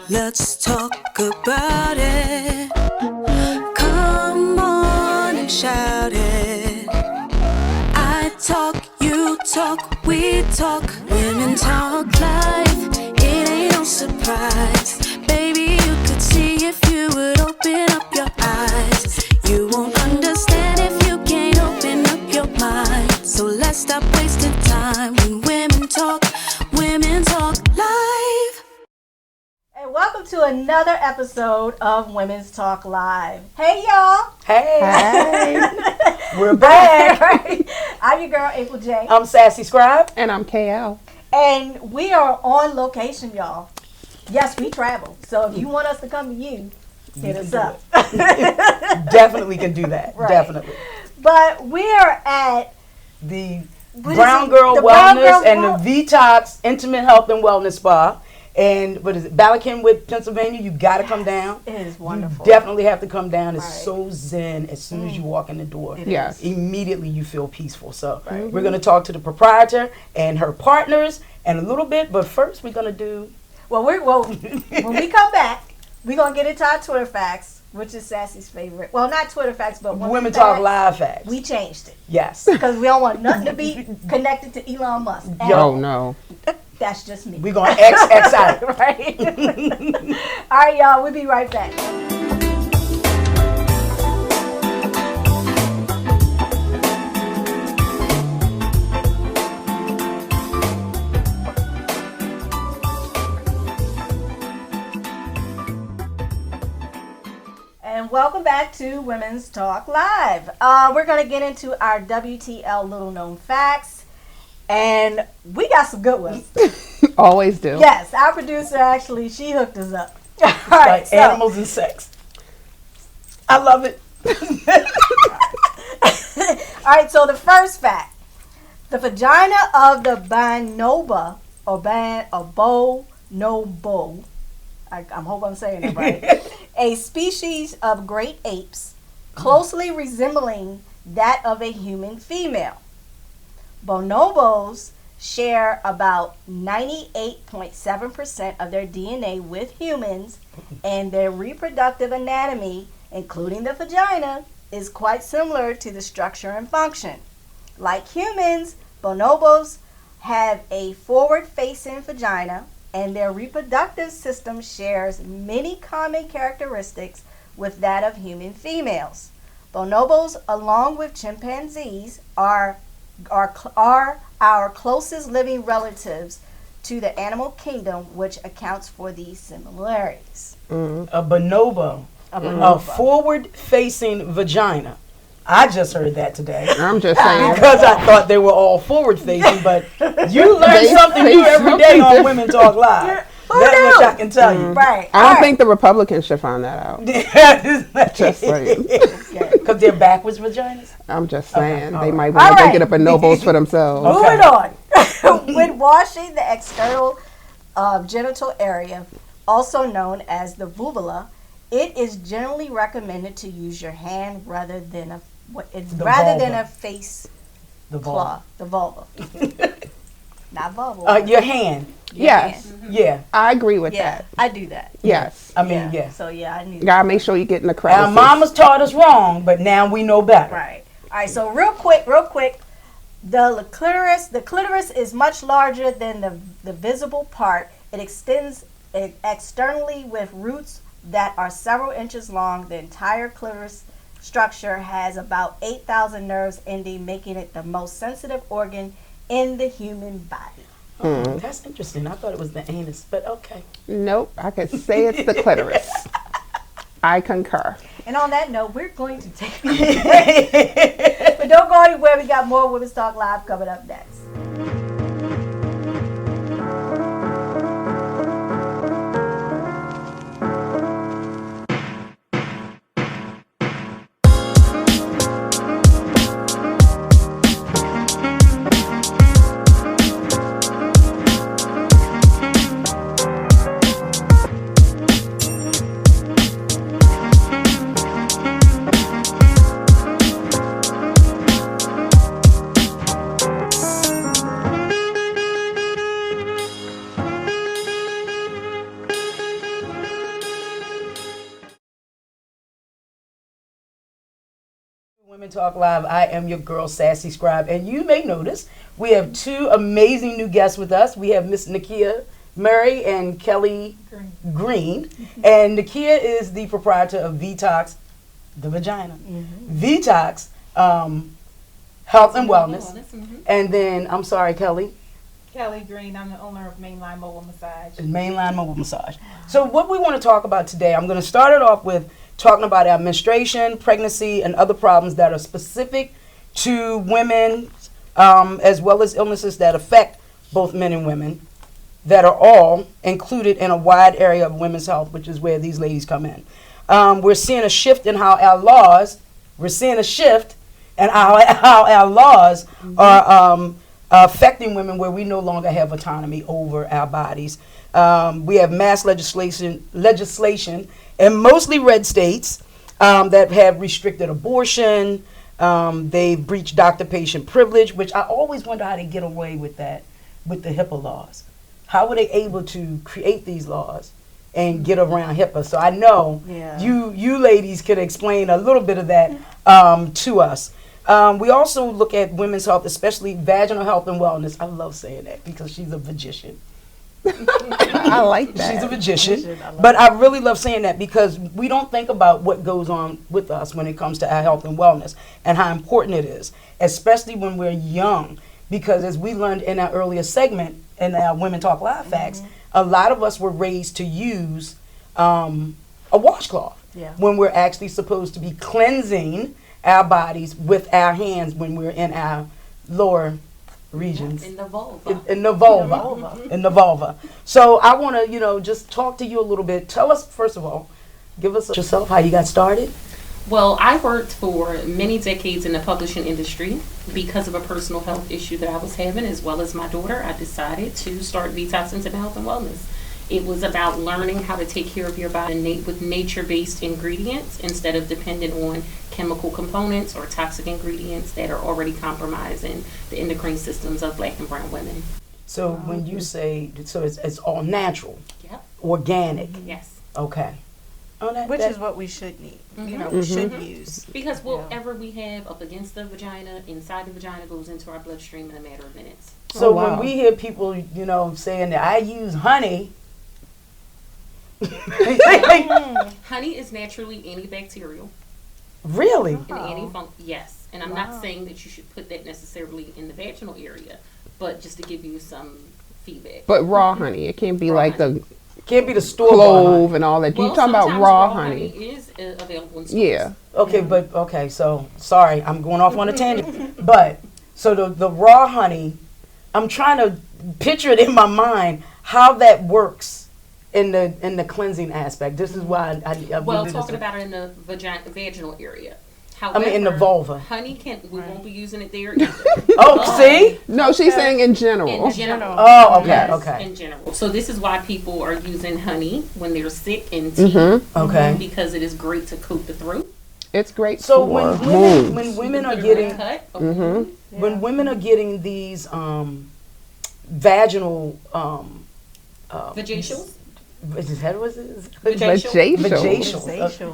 Let's talk about it. Come on and shout it. I talk, you talk, we talk. Women talk life. It ain't no surprise. Baby, you could see if you would open up your eyes. You won't understand if you can't open up your mind. So let's stop wasting time when women talk live. And welcome to another episode of Women's Talk Live. Hey, y'all. Hey. We're back. Right. I'm your girl, April J. I'm SassyScribe. And I'm KL. And we are on location, y'all. Yes, we travel. So if you want us to come to you, hit us up. Definitely can do that. Right. Definitely. But we are at The Brown Girl Wellness and the V-Tox Intimate Health and Wellness Spa. And what is it, Ballackinwood, Pennsylvania? You got to come down. It is wonderful. You definitely have to come down. It's Right. so zen as soon as you walk in the door. Yes. Immediately you feel peaceful. So we're going to talk to the proprietor and her partners and a little bit. But first we're going to do... Well, when we come back, we're going to get into our Twitter facts, which is Sassy's favorite. Well, not Twitter facts, but Women Talk Live facts. We changed it. Yes. Because we don't want nothing to be connected to Elon Musk. Oh, no. That's just me. We're going to X out. Right. All right, y'all. We'll be right back. And welcome back to Women's Talk Live. We're going to get into our WTL little known facts. And we got some good ones. Always do. Yes, our producer actually, she hooked us up. All Like right, animals and sex. I love it. All right, so the first fact. The vagina of the bonobo, or bonobo, I hope I'm saying it right, a species of great apes closely resembling that of a human female. Bonobos share about 98.7% of their DNA with humans, and their reproductive anatomy, including the vagina, is quite similar to the structure and function. Like humans, bonobos have a forward-facing vagina, and their reproductive system shares many common characteristics with that of human females. Bonobos, along with chimpanzees, are our closest living relatives to the animal kingdom, which accounts for these similarities. A bonobo. A forward-facing vagina. I just heard that today. I'm just saying. Because I thought they were all forward-facing, but you learn something new every day on Women Talk Live. That's what I can tell you. Right. I don't think the Republicans should find that out. Just saying. Because they're backwards vaginas? I'm just saying. Okay, they might All want to right. get up bonobos for themselves. Moving on. When washing the external genital area, also known as the vulva, it is generally recommended to use your hand rather than a face claw. The vulva. Not vulva. Your hand. Yes. Yeah. I agree with Yeah, that. I do that. Yes. I mean, yeah. So yeah, I need. You gotta make sure you get in the Our crevices. mamas taught us wrong, but now we know better. Right. All right. So real quick, the clitoris is much larger than the visible part. It extends externally with roots that are several inches long. The entire clitoris structure has about 8,000 nerves ending, making it the most sensitive organ in the human body. Oh, that's interesting. I thought it was the anus, but okay. Nope. I could say it's the clitoris. I concur. And on that note, we're going to take a break. But don't go anywhere. We got more Women's Talk Live coming up next. Women Talk Live. I am your girl, SassyScribe, and you may notice we have two amazing new guests with us. We have Miss Nakia Murray and Kelly Green. And Nakia is the proprietor of V-Tox, the vagina. V-Tox, health and wellness. And then, I'm sorry, Kelly. Kelly Green, I'm the owner of Mainline Mobile Massage. Mainline Mobile Massage. So what we want to talk about today, I'm going to start it off with talking about our menstruation, pregnancy, and other problems that are specific to women, as well as illnesses that affect both men and women, that are all included in a wide area of women's health, which is where these ladies come in. We're seeing a shift in how our laws, are affecting women, where we no longer have autonomy over our bodies. We have mass legislation in mostly red states that have restricted abortion. They've breached doctor-patient privilege, which I always wonder how they get away with that with the HIPAA laws. How were they able to create these laws and get around HIPAA? So I know you ladies could explain a little bit of that to us. We also look at women's health, especially vaginal health and wellness. I love saying that because she's a magician. I like that. She's a magician. But I really love saying that because we don't think about what goes on with us when it comes to our health and wellness and how important it is, especially when we're young. Because as we learned in our earlier segment in our Women Talk Live Facts, a lot of us were raised to use a washcloth when we're actually supposed to be cleansing our bodies with our hands when we're in our lower regions. In the vulva. In the vulva. So I want to, just talk to you a little bit. Tell us, first of all, give us yourself, how you got started. Well, I worked for many decades in the publishing industry. Because of a personal health issue that I was having, as well as my daughter, I decided to start V-Tox into health and wellness. It was about learning how to take care of your body with nature-based ingredients instead of dependent on chemical components or toxic ingredients that are already compromising the endocrine systems of Black and brown women. So when you say, so it's all natural, Yep. Organic. Yes. Okay. Which is what we should need. We should use. Because whatever we have up against the vagina, inside the vagina, goes into our bloodstream in a matter of minutes. So when we hear people, saying that I use honey, honey is naturally antibacterial. Really? Yes. And I'm not saying that you should put that necessarily in the vaginal area, but just to give you some feedback. But raw honey, it can't be like the can't be the store clove and all that. You talking about raw honey? Is available in stores. Yeah. Okay, so sorry, I'm going off on a tangent. But so the raw honey, I'm trying to picture it in my mind how that works in the cleansing aspect. This is why I talking about it in the vaginal area. However, in the vulva. Honey we won't be using it there either. See? No, she's saying in general. In general. Oh, okay, yes, okay. In general. So this is why people are using honey when they're sick and tea. Okay. Because it is great to coat the throat. It's great so for when women are getting when women are getting these vaginal vajacials. Vajacials.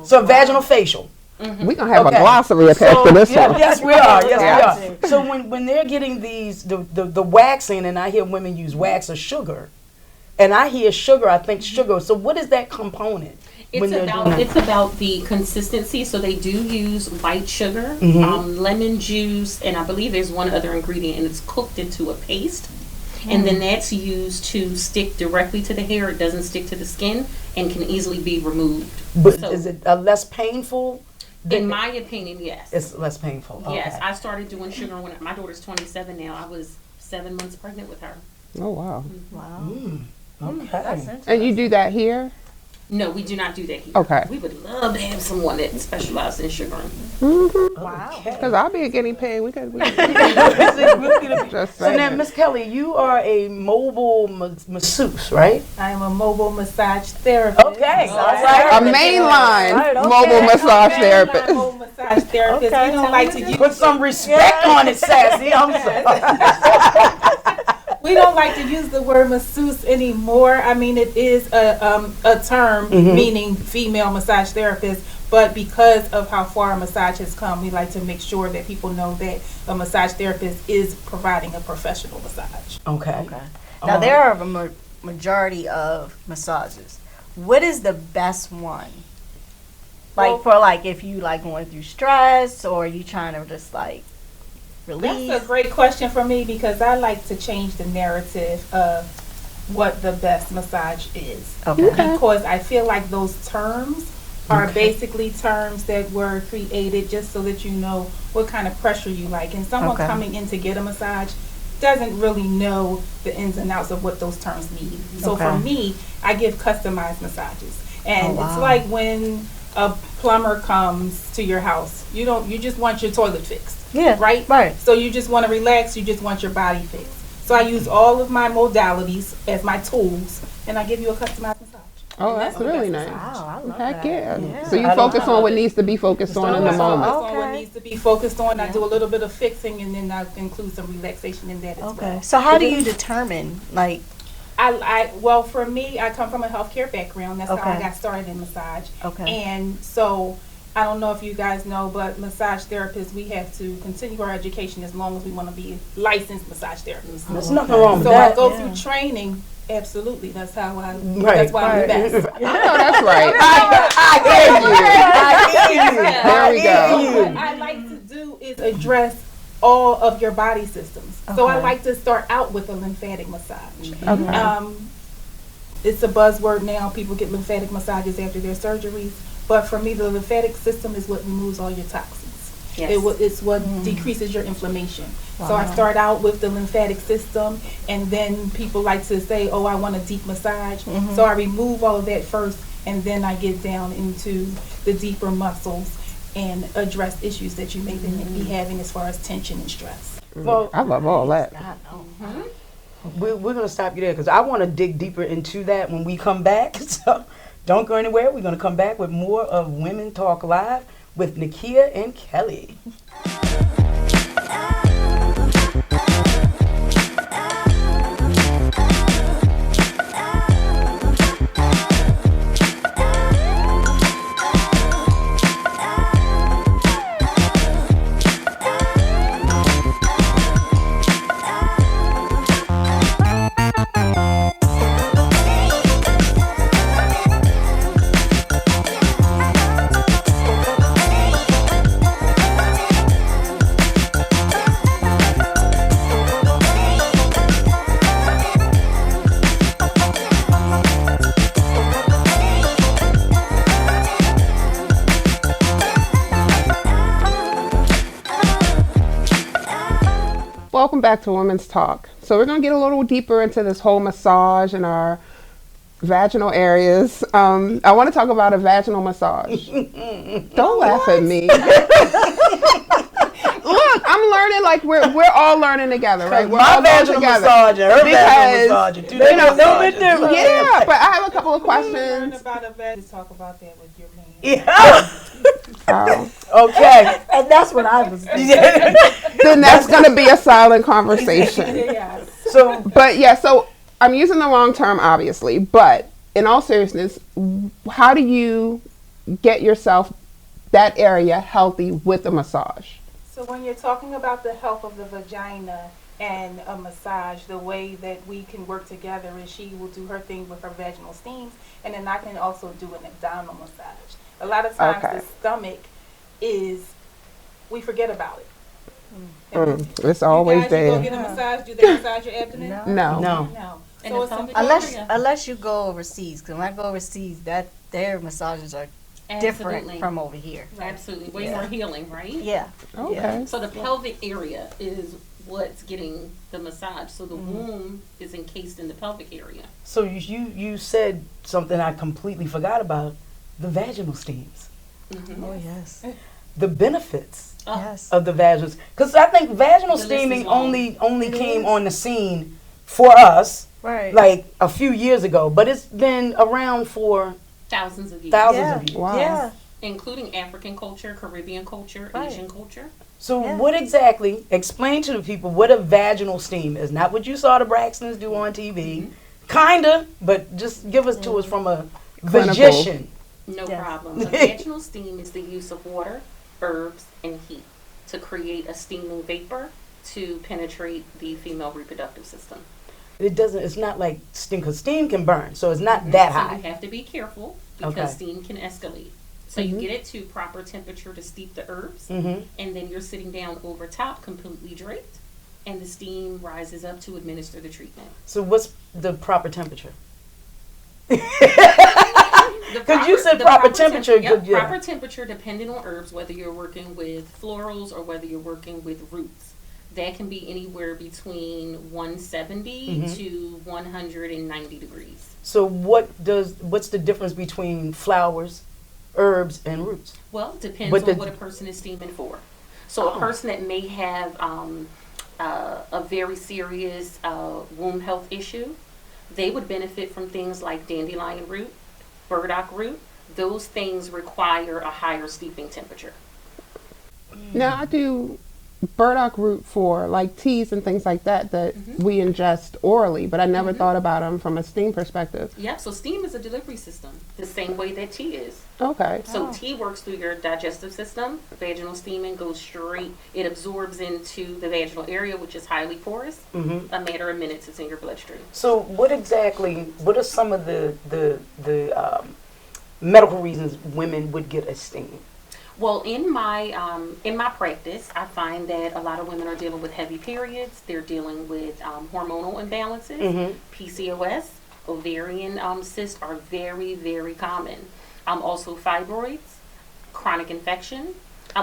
So vaginal facial. We're going to have a glossary attached to this one. Yes, we are. We are. So when they're getting these, the waxing, and I hear women use wax or sugar, and I hear sugar, I think sugar. So what is that component? It's about the consistency. So they do use white sugar, lemon juice, and I believe there's one other ingredient, and it's cooked into a paste. And then that's used to stick directly to the hair. It doesn't stick to the skin and can easily be removed. But is it less painful? In my opinion, yes. It's less painful. Okay. Yes, I started doing sugar when my daughter's 27 now. I was 7 months pregnant with her. Oh, wow. Okay. That's interesting. And you do that here? No, we do not do that here. Okay. We would love to have someone that specializes in sugaring. Wow. Because I'll be a guinea pig. We could. Just so now, Miss Kelly, you are a mobile masseuse, right? I am a mobile massage therapist. Okay. A mainline mobile massage therapist. Mobile massage therapist. Okay. We don't like to use Put some respect on it, Sassy. I'm sorry. We don't like to use the word masseuse anymore. I mean, it is a term meaning female massage therapist, But because of how far a massage has come, we like to make sure that people know that a massage therapist is providing a professional massage. Okay. Okay. Now, there are a majority of massages. What is the best one? Like, Well, for, like, if you, like, going through stress or you trying to just, like, release? That's a great question for me because I like to change the narrative of what the best massage is. Okay. Because I feel like those terms are basically terms that were created just so that you know what kind of pressure you like. And someone Okay. coming in to get a massage doesn't really know the ins and outs of what those terms mean. So for Okay. me, I give customized massages. And Oh, wow. it's like when a plumber comes to your house, you just want your toilet fixed. Yeah. Right? Right. So you just want to relax, you just want your body fixed. So I use all of my modalities as my tools and I give you a customized massage. Oh, And that's the really best nice. massage. Wow, I love Heck that. yeah. So you I don't focus know. on what needs to be focused on in the Focus moment. on what Okay. needs to be focused on. I do a little bit of fixing and then I include some relaxation in that as Okay. well. So how do you determine, like, Well, for me, I come from a healthcare background. That's how I Okay. got started in massage. Okay. And so I don't know if you guys know, but massage therapists, we have to continue our education as long as we want to be licensed massage therapists. There's nothing wrong with So I that. go Yeah. through training. Absolutely, that's how I. Right. That's why I'm the best. I know that's right. I hear you. There we go. What I like to do is address all of your body systems. So I Okay. like to start out with a lymphatic massage. Okay. It's a buzzword now. People get lymphatic massages after their surgeries. But for me, the lymphatic system is what removes all your toxins. Yes. It's what decreases your inflammation. So I start out with the lymphatic system, and then people like to say, oh, I want a deep massage. So I remove all of that first, and then I get down into the deeper muscles and address issues that you may be having as far as tension and stress. Well, I love all that. we're going to stop you there because I want to dig deeper into that when we come back. So don't go anywhere. We're going to come back with more of Women Talk Live with Nakia and Kelly. Welcome back to Women's Talk. So we're going to get a little deeper into this whole massage and our vaginal areas. I want to talk about a vaginal massage. Don't laugh at me. Look, I'm learning like we're all learning together, right? We're My all going vaginal together. massage and her Because vaginal massage are two they don't different know it massages. Yeah, but I have a couple of Learn questions. about a vet. Talk about that with your man. Yeah. Oh. Okay. And that's what I was thinking. Then that's going to be a silent conversation. Yeah. So, But yeah, so I'm using the wrong term, obviously. But in all seriousness, how do you get yourself that area healthy with a massage? So when you're talking about the health of the vagina and a massage, the way that we can work together is she will do her thing with her vaginal steams, and then I can also do an abdominal massage. A lot of times Okay. the stomach we forget about it. It's always you guys, you go there. get a massage, do they massage your abdomen? No. No. no. No. And So the it's pelvic something area. Unless you go overseas, because when I go overseas, their massages are different Absolutely. from over here. Absolutely. Way more healing, right? Yeah. Okay. So the pelvic area is what's getting the massage. So the womb is encased in the pelvic area. So you said something I completely forgot about, the vaginal steams, Oh, yes. the benefits Oh. Yes. of the vaginal, because I think vaginal The list is steaming long. only came on the scene for us Right. like a few years ago, but it's been around for Thousands of years. thousands Yeah. of years. Wow. Yeah. Including African culture, Caribbean culture, Right. Asian culture. So Yeah. what exactly, explain to the people what a vaginal steam is. Not what you saw the Braxtons do on TV. Kinda, but just give us to us from a Clinical. physician No Yes. problem. A vaginal steam is the use of water, herbs, and heat to create a steaming vapor to penetrate the female reproductive system. It doesn't. It's not like steam, because steam can burn, so it's not that So high. you have to be careful because Okay. steam can escalate. So you get it to proper temperature to steep the herbs, Mhm. and then you're sitting down over top, completely draped, and the steam rises up to administer the treatment. So what's the proper temperature? The Because you said the proper temp- temperature. yep, good, yeah. proper temperature depending on herbs, whether you're working with florals or whether you're working with roots. That can be anywhere between 170 Mm-hmm. to 190 degrees. So what's the difference between flowers, herbs, and roots? Well, it depends But on the- what a person is steaming for. So a person that may have a very serious womb health issue, they would benefit from things like dandelion root, burdock root. Those things require a higher steeping temperature. Now I do burdock root for like teas and things like that we ingest orally, but I never thought about them from a steam perspective. Yeah, so steam is a delivery system, the same way that tea is. Okay. So tea works through your digestive system. Vaginal steaming goes straight. It absorbs into the vaginal area, which is highly porous. A matter of minutes, it's in your bloodstream. So what are some of the medical reasons women would get a steam? Well, in my practice, I find that a lot of women are dealing with heavy periods. They're dealing with hormonal imbalances, PCOS, ovarian cysts are very, very common. Also fibroids, chronic infection.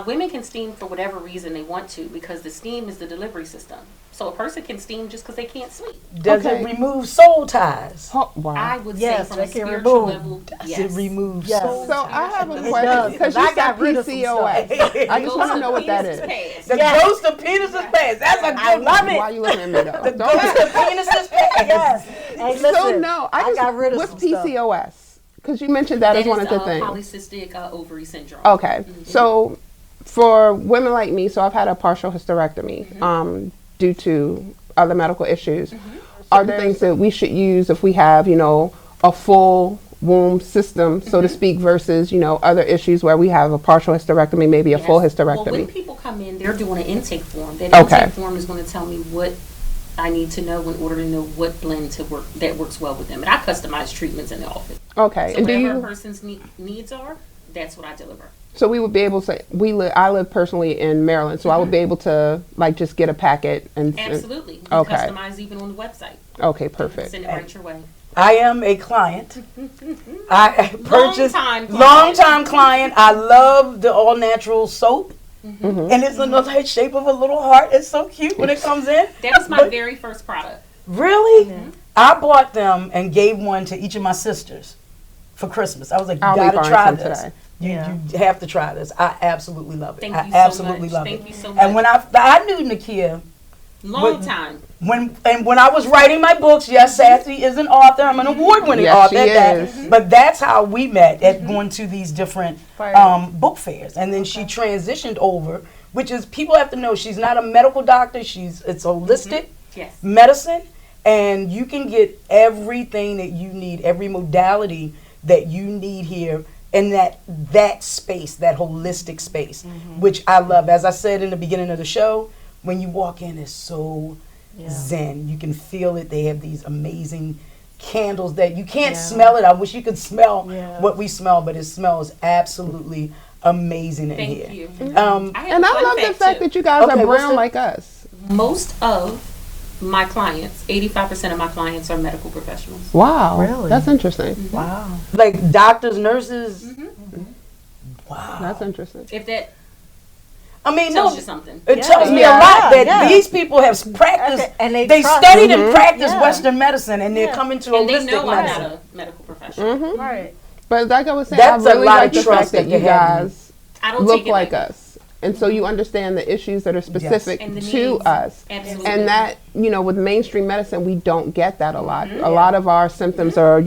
Women can steam for whatever reason they want to because the steam is the delivery system. So a person can steam just because they can't sleep. Does Okay. it remove soul ties? Oh, wow. I would Yes, say from a that can spiritual remove. level, Does yes. it remove Yes. soul So ties? I have a does, question because 'cause I you got said rid of some PCOS. stuff. I just want to know what that Penis is. pass. The Yes. ghost of penis is past. That's a I good love one. it. Why are you looking at me though? The ghost of penis is past. Yes. Hey, listen, So no, I just got rid of what's some stuff. PCOS? Because you mentioned that as one of the things. Polycystic ovary syndrome. Okay, so for women like me, so I've had a partial hysterectomy due to other medical issues. Are there things that we should use if we have, a full womb system, so to speak, versus, other issues where we have a partial hysterectomy, maybe a full Yes. Well, when hysterectomy? people come in, they're doing an intake form. That Okay. intake form is going to tell me what I need to know in order to know what blend that works well with them. And I customize treatments in the office. Okay, So and do whatever a you? person's needs are, that's what I deliver. So we would be able to. I live personally in Maryland, so I would be able to just get a packet and. Absolutely. We Okay. customize even on the website. Okay, perfect. Send it right your way. I am a client. I purchased Long-time client. long-time client. I love the all natural soap, and it's in the shape of a little heart. It's so cute when it comes in. That was my very first product. Really? I bought them and gave one to each of my sisters for Christmas. I was like, you I'll be gotta buying try some this. today. You have to try this. I absolutely love it. Thank I you so absolutely much. love Thank it. you so And much. when I knew Nakia Long time. when I was writing my books, yes, Sassy is an author. I'm an award-winning Yes, author she at is. that. But that's how we met at going to these different Right. book fairs, and then she transitioned over, which is people have to know she's not a medical doctor. It's holistic Yes. medicine, and you can get everything that you need, every modality that you need here in that space, that holistic space, which I love. As I said in the beginning of the show, when you walk in, it's so zen. You can feel it. They have these amazing candles that you can't smell it. I wish you could smell what we smell, but it smells absolutely amazing in Thank here. you. And I love the fact that you guys Okay, are what's brown the- like us. Most of my clients, 85% of my clients are medical professionals. Wow, Really? that's interesting. Wow. Like doctors, nurses. Wow. That's interesting. If that I mean, tells no, you something. it tells me Yeah. a lot that Yeah. these people have practiced, Okay, and they they trust- studied and practiced Yeah. Western medicine, and they're coming to And they holistic know I'm medicine. not a medical professional. Right. But like I was saying, That's I a really lot like of the trust fact that that you they have. guys I don't look take it like lightly. us. And so you understand the issues that are specific And the to needs. us. Absolutely. And that, with mainstream medicine, we don't get that a lot. A lot of our symptoms are,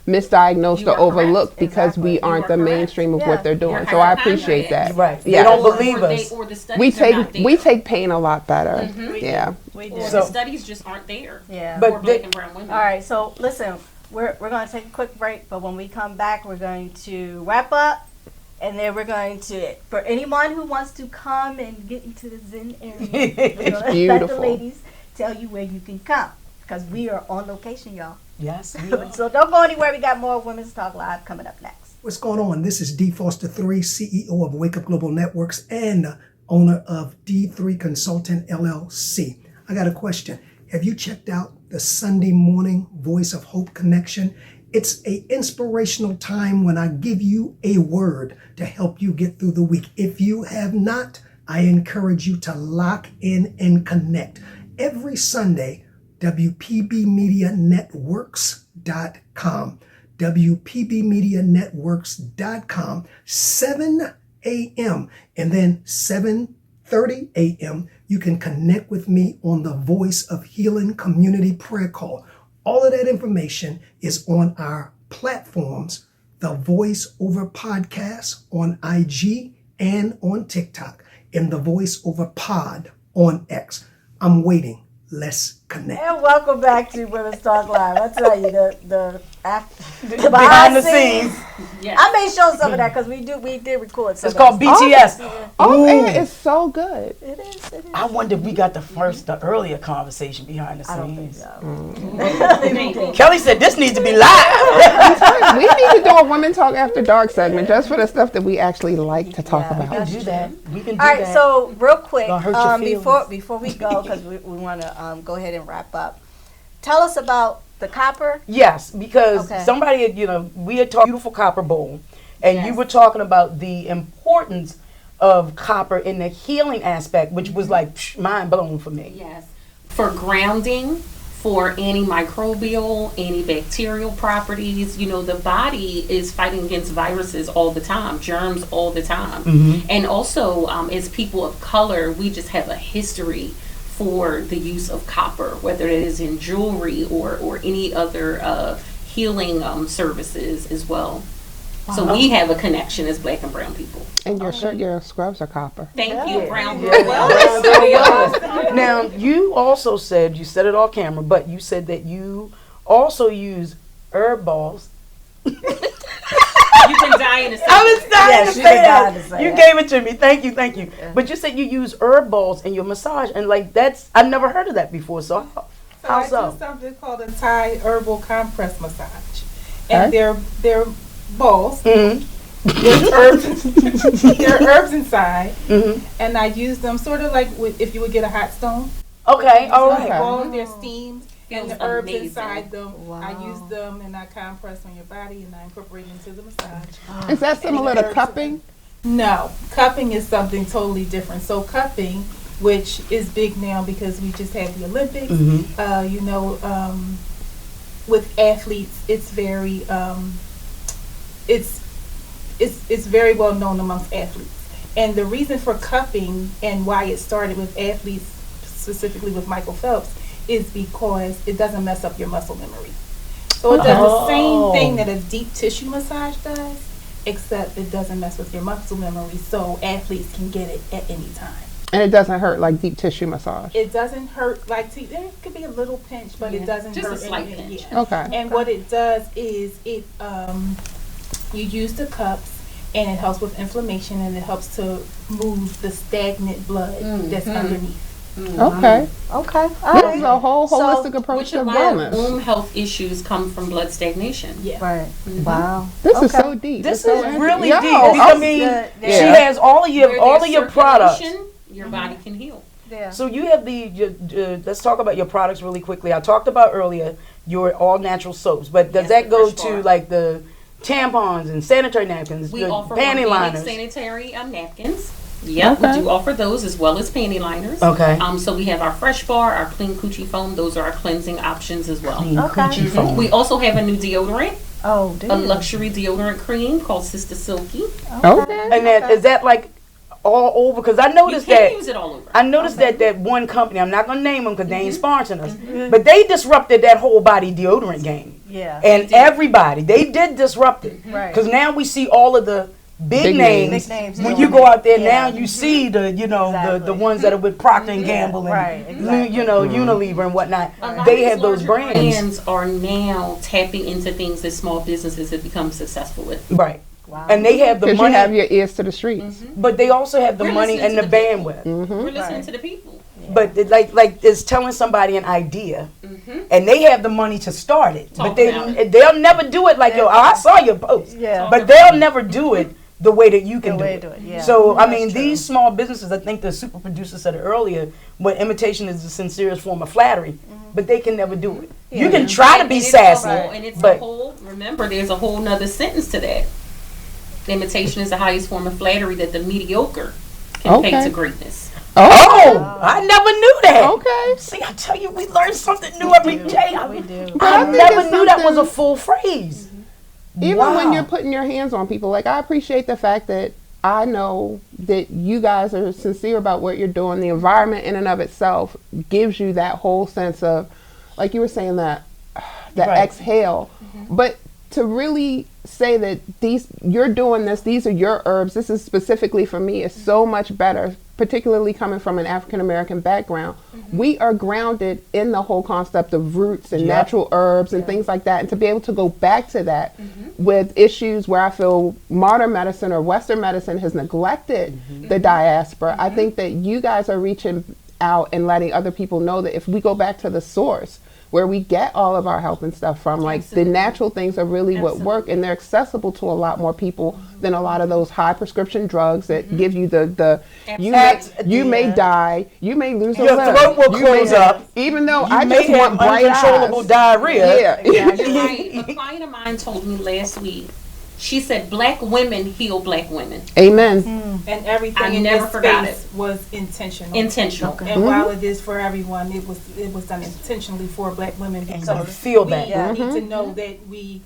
misdiagnosed You or are correct. overlooked because we You aren't are the correct. mainstream of Yeah. what they're doing. You're So I correct. appreciate that. Right. They Yeah. don't believe us. Or the studies We are not take there. pain a lot better. Yeah. We Or do. So- the studies just aren't there. Yeah. But For black and brown women. All right, so listen, we're going to take a quick break, but when we come back, we're going to wrap up, and then we're going to, for anyone who wants to come and get into the Zen area, we're going to let the beautiful. ladies tell you where you can come, because we are on location, y'all. Yes. So don't go anywhere. We got more Women's Talk Live coming up next. What's going on? This is D. Foster III, CEO of Wake Up Global Networks and owner of D3 Consultant LLC. I got a question. Have you checked out the Sunday morning Voice of Hope Connection? It's an inspirational time when I give you a word to help you get through the week. If you have not, I encourage you to lock in and connect. Every Sunday, WPBMediaNetworks.com. WPBMediaNetworks.com, 7 a.m. and then 7:30 a.m. You can connect with me on the Voice of Healing Community Prayer Call. All of that information is on our platforms, the Voice Over Podcast on IG and on TikTok, and the Voice Over Pod on X. I'm waiting. Let's connect. And welcome back to Women's Talk Live. I tell you, the Behind the scenes. Yes. I may show some of that because we did record some. It's called BTS. Off Ooh. air is so good. It is. I wonder if we got the earlier conversation behind the scenes. I don't think so. Kelly said this needs to be live. We need to do a Women Talk After Dark segment just for the stuff that we actually like to talk We can about. do that. We can do All right, that. so real quick, Gonna hurt your feelings. before we go, because we want to go ahead and wrap up. Tell us about the copper. Yes, because Okay. somebody, we had talked beautiful copper bowl, and you were talking about the importance of copper in the healing aspect, which was like mind blowing for me. Yes. For grounding, for antimicrobial, antibacterial properties, the body is fighting against viruses all the time, germs all the time. And also, as people of color, we just have a history for the use of copper, whether it is in jewelry or any other healing services as well. So we have a connection as Black and brown people. And your scrubs are copper. Thank you, Brown Yeah. Wellness Studios. Now, you also said, you said it off camera, but you said that you also use herb balls. You've been dying to say I was dying Yeah, to she say was dying to that. say You that. gave it to me. Thank you. But you said you use herb balls in your massage, and I've never heard of that before. So how I so? do something called a Thai herbal compress massage, and they're balls. There's herbs. There are herbs inside, and I use them sort of like if you would get a hot stone. Okay. All Like right. balls, they're steamed, and Feels the herbs amazing. inside them. I Wow. use them and I compress on your body, and I incorporate into the massage. Is that similar to cupping? No, cupping is something totally different. So cupping, which is big now because we just had the Olympics, with athletes, it's very it's very well known amongst athletes. And the reason for cupping and why it started with athletes, specifically with Michael Phelps, is because it doesn't mess up your muscle memory. So it does the same thing that a deep tissue massage does, except it doesn't mess with your muscle memory, so athletes can get it at any time. And it doesn't hurt like deep tissue massage. It doesn't hurt like there could be a little pinch, but it doesn't Just a hurt slight anything. pinch. Yeah. Okay. And what it does is you use the cups, and it helps with inflammation, and it helps to move the stagnant blood that's underneath. Okay. Okay. This is a whole holistic approach Which to a lot of wellness. womb health issues come from blood stagnation. Yeah. Right. Wow. This is so deep. This It's so is really Yo, deep. I mean, good. she Yeah. has all of Where your there's products. circulation, your body can heal. Yeah. So you have let's talk about your products really quickly. I talked about earlier your all natural soaps, but does Yes, that the go Fresh to Bar. like the tampons and sanitary napkins, We the offer panty organic liners? sanitary napkins. Yep, Okay. we do offer those as well as panty liners. Okay. So we have our Fresh Bar, our Clean Coochie Foam. Those are our cleansing options as well. Clean Okay. coochie foam. We also have a new deodorant, Oh, dude. a luxury deodorant cream called Sister Silky. Okay. And that is that like all over? Because I You noticed can that. use it all over. I noticed that one company, I'm not going to name them because they ain't sponsoring us, but they disrupted that whole body deodorant game. Yeah. And everybody, they did disrupt it. Right. Because now we see all of the big names. names. When you go out there now, you Mhm. see the Exactly. the ones that are with Procter and Gamble and Right, exactly. Unilever and whatnot. A lot They of have these those larger brands. are now tapping into things that small businesses have become successful with. Right. Wow. And they have the Because you money, have your ears to the streets. but they also have the We're money and listening the to the people. bandwidth. We're listening Right. to the people. But like it's telling somebody an idea, and they have the money to start it. Talk But they about it. they'll never do it like yo. I saw your post. Yeah. But they'll never do it the way that you can The do way it. to do it, yeah. So I That's mean, true. these small businesses. I think the super producer said it earlier. When imitation is the sincerest form of flattery, but they can never do it. You can try to be And it's sassy, and it's but a whole, remember, there's a whole nother sentence to that. Imitation is the highest form of flattery that the mediocre can pay Okay. to greatness. oh, I never knew that. Okay. See, I tell you, we learn something new every day. We do. But I I think never it's knew that was a something- full phrase. Even Wow. when you're putting your hands on people, like I appreciate the fact that I know that you guys are sincere about what you're doing. The environment in and of itself gives you that whole sense of, like you were saying, that Right. exhale. But to really say that you're doing this, these are your herbs, this is specifically for me, is so much better, particularly coming from an African American background. We are grounded in the whole concept of roots and Yep. natural herbs and things like that. And to be able to go back to that with issues where I feel modern medicine or Western medicine has neglected the diaspora, I think that you guys are reaching out and letting other people know that if we go back to the source, where we get all of our help and stuff from, like Absolutely. the natural things are really what work, and they're accessible to a lot more people than a lot of those high prescription drugs that give you the you may die, you may lose a Your limb, throat will you may- close up. even though You I may just have want bright uncontrollable eyes. diarrhea. Yeah, You're right. A client of mine told me last week, she said, black women heal black women. Amen. And everything I in never this forgot space was intentional. Intentional. And while it is for everyone, it was done intentionally for black women And because you feel we that. Yeah. need to know that we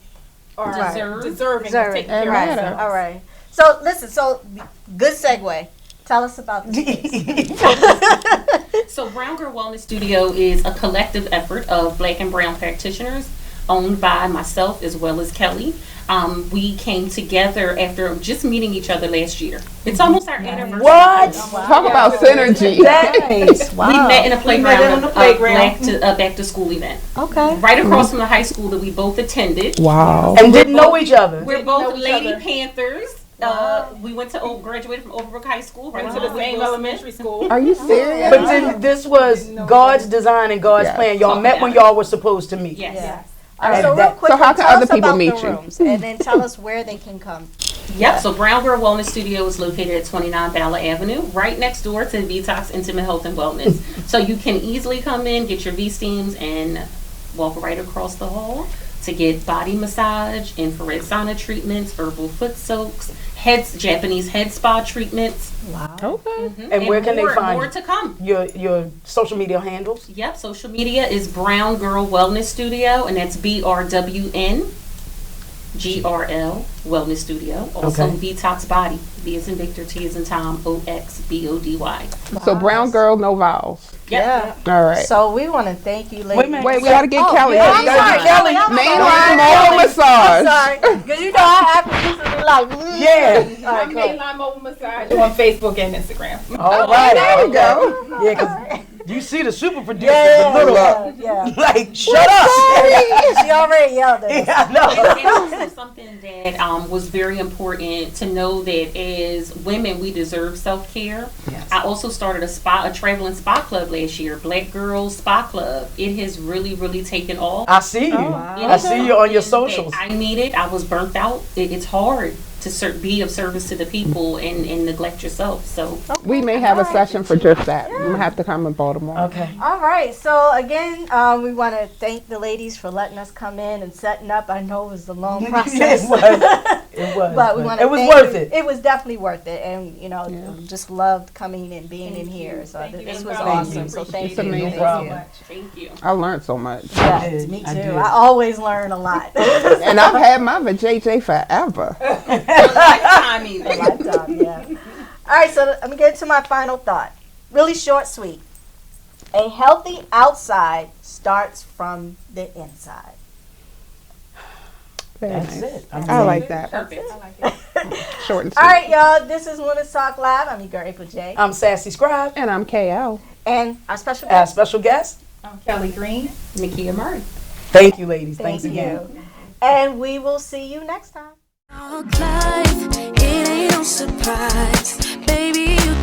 are Deserve. deserving of Deserving. taking care Right. of ourselves. All right. So listen. So good segue. Tell us about this space. So Brown Girl Wellness Studio is a collective effort of black and brown practitioners owned by myself as well as Kelly. We came together after just meeting each other last year. It's almost our anniversary. What? Talk about synergy. Nice. Wow. We met in a playground, on the playground. back to school event, Okay. right across from the high school that we both attended. Wow. And didn't know each other. We're Didn't know both each Lady other. Panthers. We went to graduated from Overbrook High School. Went Right to the along with same Will elementary school. Are you serious? But then this was God's design and God's Yes. plan. Y'all Talk met about when it. y'all were supposed to meet. Yes. Yeah. All right. And So real that- quick, So how can tell other us people about meet the you? rooms, and then tell us where they can come. Yep. So Brown Girl Wellness Studio is located at 29 Bala Avenue, right next door to V-Tox Intimate Health and Wellness. So you can easily come in, get your V-steams, and walk right across the hall to get body massage, infrared sauna treatments, herbal foot soaks, Japanese head spa treatments. Okay. And where can they find more you? to come? Your social media handles? Yep. Social media is Brown Girl Wellness Studio, and that's BRWN. GRL Wellness Studio. Also Okay. VTOX Body. V as in Victor, T as in Tom, OXBODY. So brown girl, no vowels. Yep. All right. So we want to thank you, ladies. Wait a minute. Wait, we gotta get Oh, Kelly. yeah, We I'm gotta sorry, get Kelly. I'm sorry. Mainline Kelly. mobile massage. Sorry, because you know I producers be like, Yeah. All right, I'm cool. Mainline Mobile Massage on Facebook and Instagram. All right. There we go. Yeah, because you see the super producer, Yeah, the little yeah. like, shut up. She already yelled at us. Yeah, I know. And also something that was very important to know that as women, we deserve self-care. Yes. I also started a traveling spa club last year, Black Girls Spa Club. It has really, really taken off. I see you. I see you on your socials. I need it. I was burnt out. It's hard to be of service to the people and neglect yourself. So We may have a session for just that. I'm gonna have to come in Baltimore. Okay. All right. So again, we want to thank the ladies for letting us come in and setting up. I know it was a long process. It was. It was. But we want to. It was worth it. It was definitely worth it, and just loved coming and being in here. So Thank you. this Thank was you. awesome. So thank It's you. amazing. Thank No problem. you. thank you. I learned so much. Yeah, did. me I too. did. I always learn a lot. And I've had my vajayjay forever. Lifetime even. Lifetime, yeah. All right, so let me get to my final thought. Really short, sweet. A healthy outside starts from the inside. Very That's nice. it. I like that. Perfect. Short and All sweet. right, y'all. This is Women's Talk Live. I'm your girl, April J. I'm SassyScribe. And I'm KL. And our special Our guest. special guest. I'm Kelly Green. Nakia Murray. Thank you, ladies. Thank Thanks again. you. And we will see you next time. Talk life, it ain't no surprise. Baby, you